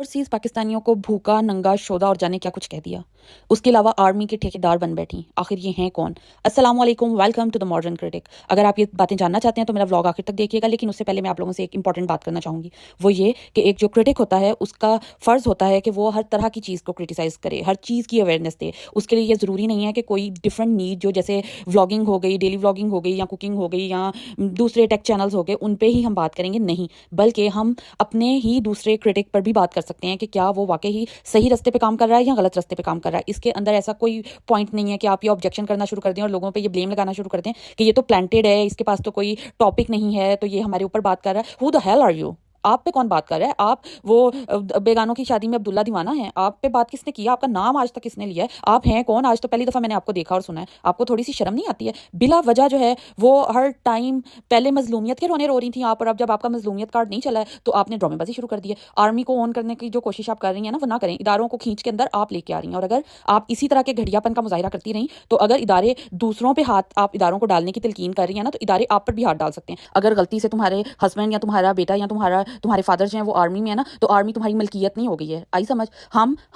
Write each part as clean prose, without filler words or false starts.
Overseas पाकिस्तानियों को भूखा, नंगा, शोधा और जाने क्या कुछ कह दिया। उसके अलावा आर्मी के ठेकेदार बन बैठी। आखिर ये हैं कौन? अस्सलाम वालेकुम, welcome to the modern critic. अगर आप ये बातें जानना चाहते हैं तो मेरा व्लॉग आखिर तक देखिएगा, लेकिन उससे पहले मैं आप लोगों से एक इंपॉर्टेंट बात करना चाहूँगी। वो ये कि एक जो क्रिटिक होता है उसका फ़र्ज़ होता है कि वो हर तरह की चीज़ को क्रिटिसाइज़ करे, हर चीज़ की अवेयरनेस दे। उसके लिए ये ज़रूरी नहीं है कि कोई डिफरेंट नीड जो जैसे व्लॉगिंग हो गई, डेली व्लॉगिंग हो गई या कुकिंग हो गई या दूसरे टेक चैनल्स हो गए, उन पे ही हम बात करेंगे, नहीं। बल्कि हम अपने ही दूसरे क्रिटिक पर भी बात कर सकते हैं कि क्या वो वाकई ही सही रास्ते पे काम कर रहा है या गलत रास्ते पे काम कर रहा है। इसके अंदर ऐसा कोई पॉइंट नहीं है कि आप ये ऑब्जेक्शन करना शुरू कर दें और लोगों पे ये ब्लेम लगाना शुरू कर दें कि ये तो प्लांटेड है, इसके पास तो कोई टॉपिक नहीं है, तो ये हमारे ऊपर बात कर रहा है। Who the hell are you? आप पे कौन बात कर रहा है? आप वो बेगानों की शादी में अब्दुल्ला दीवाना है? आप पे बात किसने किया? आपका नाम आज तक किसने लिया है? आप हैं कौन? आज तो पहली दफ़ा मैंने आपको देखा और सुना है। आपको थोड़ी सी शर्म नहीं आती है? बिला वजह जो है वो हर टाइम पहले मजलूमियत के रोने रो रही थी आप, और अब जब आपका मजलूमियत कार्ड नहीं चला है तो आपने ड्रामेबाजी शुरू कर दी है। आर्मी को ऑन करने की जो कोशिश आप कर रही हैं ना, वो ना करें। इदारों को खींच के अंदर आप लेके आ रही हैं, और अगर आप इसी तरह के घटियापन का मुजाहिरा करती रहीं तो अगर इदारे दूसरों पे हाथ आप इदारों को डालने की तलकीन कर रही हैं ना, तो इदारे आप पर भी हाथ डाल सकते हैं। अगर गलती से तुम्हारे हस्बैंड या तुम्हारा बेटा या तुम्हारे फादर जो है वो आर्मी में है ना, तो आर्मी तुम्हारी मलकियत नहीं हो गई है। आई समझ?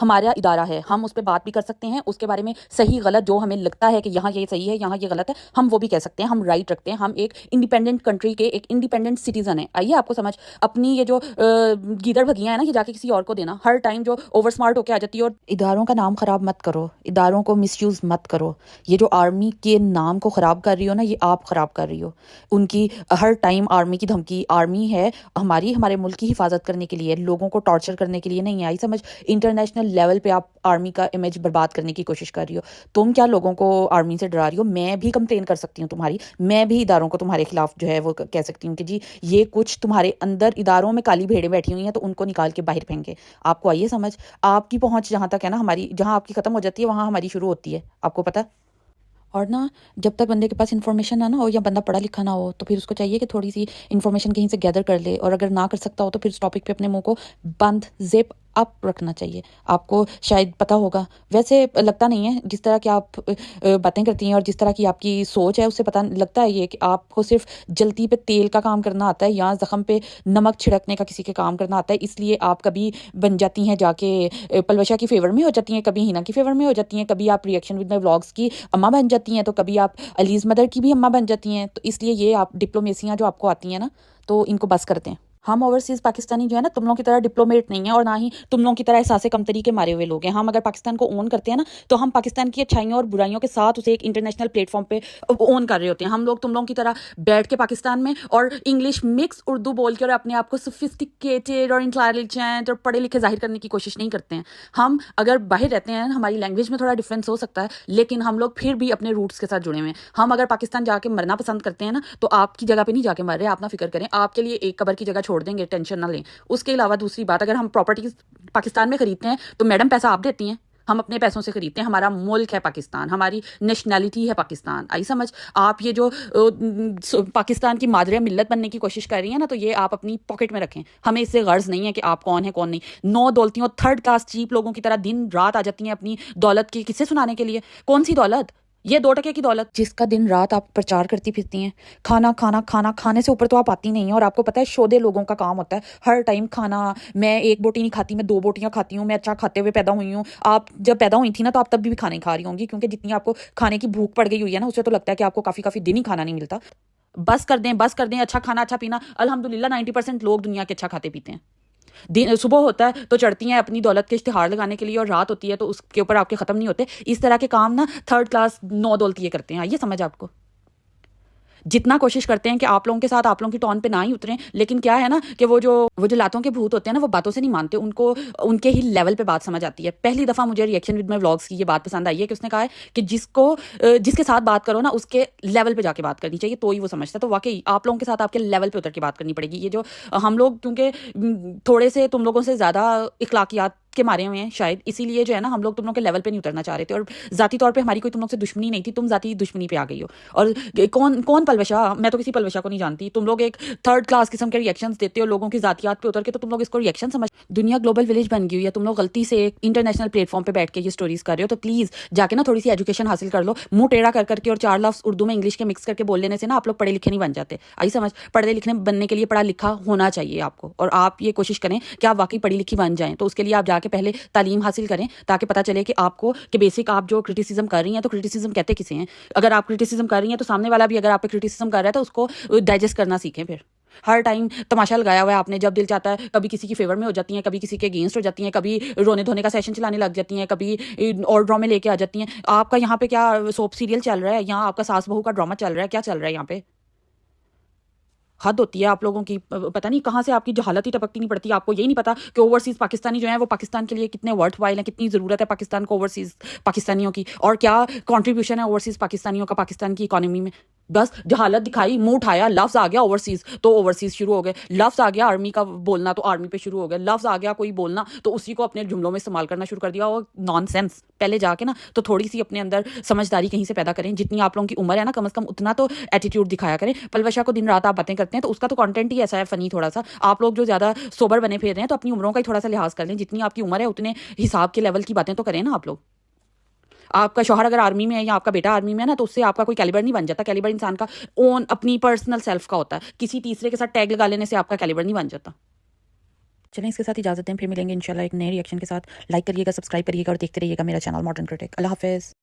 हमारा इदारा है, हम उस पर बात भी कर सकते हैं, उसके बारे में सही गलत जो हमें लगता है कि यहाँ ये सही है, यहाँ ये गलत है, हम वो भी कह सकते हैं। हम राइट रखते हैं, हम एक इंडिपेंडेंट कंट्री के एक इंडिपेंडेंट सिटीजन है। आइए आपको समझ। अपनी ये जो गीदड़ भगियां है ना, ये जाके किसी और को देना, हर टाइम जो ओवर स्मार्ट होके आ जाती है। और इदारों का नाम खराब मत करो, इदारों को मिसयूज मत करो। ये जो आर्मी के नाम को खराब कर रही हो ना, ये आप खराब कर रही हो। उनकी हर टाइम आर्मी की धमकी, आर्मी है हमारे मुल्क की हिफाजत करने के लिए, लोगों को टॉर्चर करने के लिए नहीं आई समझ। इंटरनेशनल लेवल पे आप आर्मी का इमेज बर्बाद करने की कोशिश कर रही हो। तुम क्या लोगों को आर्मी से डरा रही हो? मैं भी कंप्लेन कर सकती हूँ तुम्हारी, मैं भी इदारों को तुम्हारे खिलाफ जो है वो कह सकती हूँ कि जी ये कुछ तुम्हारे अंदर इदारों में काली भेड़ें बैठी हुई हैं, तो उनको निकाल के बाहर फेंके। आपको आइए समझ। आपकी पहुंच जहां तक है ना, हमारी जहां आपकी खत्म हो जाती है वहां हमारी शुरू होती है। आपको पता है? और ना, जब तक बंदे के पास इन्फॉर्मेशन ना हो या बंदा पढ़ा लिखा ना हो, तो फिर उसको चाहिए कि थोड़ी सी इन्फॉर्मेशन कहीं से गैदर कर ले, और अगर ना कर सकता हो तो फिर उस टॉपिक पे अपने मुंह को बंद ज़िप अप रखना चाहिए। आपको शायद पता होगा, वैसे लगता नहीं है, जिस तरह की आप बातें करती हैं और जिस तरह की आपकी सोच है, उससे पता लगता है ये कि आपको सिर्फ जल्दी पे तेल का काम करना आता है या ज़ख़म पे नमक छिड़कने का किसी के काम करना आता है। इसलिए आप कभी बन जाती हैं जाके पलवशा की फेवर में हो जाती हैं, कभी हिना की फेवर में हो जाती हैं, कभी आप रिएक्शन विद माई व्लॉग्स की अम्मा बन जाती हैं, तो कभी आप अलीज़ मदर की भी अम्मा बन जाती हैं। तो इसलिए ये आप डिप्लोमेसियाँ जो आपको आती हैं ना, तो इनको बस करते हैं। हम ओवरसीज़ पाकिस्तानी जो है ना, तुम लोगों की तरह डिप्लोमेट नहीं है, और ना ही तुम लोगों की तरह एहसास कमतरी के मारे हुए लोग हैं। हम अगर पाकिस्तान को ओन करते हैं ना, तो हम पाकिस्तान की अच्छाइयों और बुराइयों के साथ उसे एक इंटरनेशनल प्लेटफॉर्म पे ओन कर रहे होते हैं। हम लोग तुम लोगों की तरह बैठ के पाकिस्तान में और इंग्लिश मिक्स उर्दू बोल के और अपने आप को सोफिस्टिकेटेड और इंटेलिजेंट और पढ़े लिखे जाहिर करने की कोशिश नहीं करते हैं। हम अगर बाहर रहते हैं, हमारी लैंग्वेज में थोड़ा डिफरेंस हो सकता है, लेकिन हम लोग फिर भी अपने रूट्स के साथ जुड़े हुए हैं। हम अगर पाकिस्तान जाके मरना पसंद करते हैं ना, तो आपकी जगह पे नहीं जाके मर रहे, आप ना फिक्र करें। आपके लिए एक कबर की जगह छोड़ देंगे, टेंशन ना लें। उसके अलावा दूसरी बात, अगर हम प्रॉपर्टीज पाकिस्तान में खरीदते हैं तो मैडम पैसा आप देती हैं, हम अपने पैसों से खरीदते हैं। हमारा मुल्क है पाकिस्तान, हमारी नेशनैलिटी है पाकिस्तान। आई समझ? आप ये जो पाकिस्तान की मादरे मिल्लत बनने की कोशिश कर रही हैं ना, तो ये आप अपनी पॉकेट में रखें। हमें इससे गर्ज नहीं है कि आप कौन है कौन नहीं। नौ दौलतियों, थर्ड क्लास चीप लोगों की तरह दिन रात आ जाती हैं अपनी दौलत की किस्से सुनाने के लिए। कौन सी दौलत? ये 2 टके की दौलत जिसका दिन रात आप प्रचार करती फिरती हैं। खाना खाना खाना, खाने से ऊपर तो आप आती नहीं है। और आपको पता है, शोधे लोगों का काम होता है हर टाइम खाना। मैं 1 बोटी नहीं खाती, मैं 2 बोटियां खाती हूँ, मैं अच्छा खाते हुए पैदा हुई हूँ। आप जब पैदा हुई थी ना, तो आप तब भी खाने खा रही होंगी, क्योंकि जितनी आपको खाने की भूख पड़ गई हुई है ना, उससे तो लगता है कि आपको काफ़ी दिन ही खाना नहीं मिलता। बस कर दें, बस कर दें। अच्छा खाना, अच्छा पीना, अल्हम्दुलिल्लाह 90% लोग दुनिया के अच्छा खाते पीते हैं। दिन सुबह होता है तो चढ़ती हैं अपनी दौलत के इश्तिहार लगाने के लिए, और रात होती है तो उसके ऊपर आपके ख़त्म नहीं होते। इस तरह के काम ना थर्ड क्लास नौ दौलती करते हैं। आइए समझ आपको। जितना कोशिश करते हैं कि आप लोगों के साथ आप लोगों की टॉन पे ना ही उतरें, लेकिन क्या है ना कि वो जो लातों के भूत होते हैं ना, वो बातों से नहीं मानते, उनको उनके ही लेवल पे बात समझ आती है। पहली दफ़ा मुझे रिएक्शन विद माई व्लॉग्स की ये बात पसंद आई है कि उसने कहा है कि जिसके साथ बात करो ना, उसके लेवल पे जाके बात करनी चाहिए, तो ही वो समझता है। तो वाकई आप लोगों के साथ आपके लेवल पे उतर के बात करनी पड़ेगी। ये जो हम लोग, क्योंकि थोड़े से तुम लोगों से ज़्यादा इखलाकियात के मारे हुए हैं शायद, इसीलिए जो है ना हम लोग तुम लोग के लेवल पे नहीं उतरना चाह रहे थे, और ज़ाती तौर पे हमारी कोई तुम लोग से दुश्मनी नहीं थी, तुम ज़ाती दुश्मनी पे आ गई हो। और कौन कौन पलवशा, मैं तो किसी पलवशा को नहीं जानती। तुम लोग एक थर्ड क्लास किस्म के रिएक्शंस देते हो लोगों की ज़ातियात पे उतर के, तो तुम लोग इसको रिएक्शन समझ। दुनिया ग्लोबल विलेज बन गई हुई है, तुम लोग गलती से एक इंटरनेशनल प्लेटफॉर्म पे बैठ के ये स्टोरीज कर रहे हो, तो प्लीज़ जाके ना थोड़ी सी एजुकेशन हासिल कर लो। मुंह टेढ़ा कर करके और 4 लफ्ज़ उर्दू में इंग्लिश के मिक्स करके बोल लेने से ना आप लोग पढ़े लिखे नहीं बन जाते। आई समझ? पढ़े लिखने बनने के लिए पढ़ा लिखा होना चाहिए आपको, और आप ये कोशिश करें कि आप वाकई पढ़ी लिखी बन जाएं। तो उसके लिए आप जाके पहले तालीम हासिल करें, ताकि पता चले कि आपको कि बेसिक आप जो क्रिटिसिज्म कर रही हैं, तो क्रिटिसिज्म कहते किसे हैं। अगर आप क्रिटिसिज्म कर रही हैं तो सामने वाला भी अगर आप पे क्रिटिसिज्म कर रहा है तो उसको डाइजेस्ट करना सीखें। फिर हर टाइम तमाशा लगाया हुआ है आपने, जब दिल चाहता है कभी किसी की फेवर में हो जाती हैं, कभी किसी के अगेंस्ट हो जाती हैं, कभी रोने धोने का सेशन चलाने लग जाती हैं, कभी और ड्रामे लेके आ जाती हैं। आपका यहाँ पे क्या सोप सीरियल चल रहा है? यहाँ आपका सास बहू का ड्रामा चल रहा है? क्या चल रहा है यहाँ पे? हद होती है आप लोगों की। पता नहीं कहाँ से आपकी जहालत ही टपकती नहीं पड़ती। आपको यही नहीं पता कि ओवरसीज़ पाकिस्तानी जो है वो पाकिस्तान के लिए कितने वर्थ वाइल हैं, कितनी ज़रूरत है पाकिस्तान को ओवरसीज़ पाकिस्तानियों की, और क्या कंट्रीब्यूशन है ओवरसीज़ पाकिस्तानियों का पाकिस्तान की इकोनॉमी में। बस जहालत दिखाई, मुंह उठाया, लफ्ज़ आ गया ओवरसीज़ तो ओवरसीज़ शुरू हो गए, लफ्ज़ आ गया आर्मी का बोलना तो आर्मी पे शुरू हो गए, लफ्ज़ आ गया कोई बोलना तो उसी को अपने जुमलों में इस्तेमाल करना शुरू कर दिया। और नॉनसेंस। पहले जाके ना तो थोड़ी सी अपने अंदर समझदारी कहीं से पैदा करें। जितनी आप लोगों की उम्र है ना, कम से कम उतना तो एटीट्यूड दिखाया करें। पलवशा को दिन रात आप बातें करते हैं तो उसका तो कंटेंट ही ऐसा है फनी थोड़ा सा। आप लोग जो ज़्यादा सोबर बने फिर रहे हैं तो अपनी उम्रों का ही थोड़ा सा लिहाज कर लें। जितनी आपकी उम्र है उतने हिसाब के लेवल की बातें तो करें ना आप लोग। आपका शौहर अगर आर्मी में है या आपका बेटा आर्मी में है ना, तो उससे आपका कोई कैलिबर नहीं बन जाता। कैलिबर इंसान का ओन अपनी पर्सनल सेल्फ का होता है, किसी तीसरे के साथ टैग लगा लेने से आपका कैलिबर नहीं बन जाता। चलें, इसके साथ इजाज़त दें, फिर मिलेंगे इंशाल्लाह एक नए रिएक्शन के साथ। लाइक करिएगा, सब्सक्राइब करिएगा और देखते रहिएगा मेरा चैनल मॉडर्न क्रिटिक। अल्लाह हाफिज़।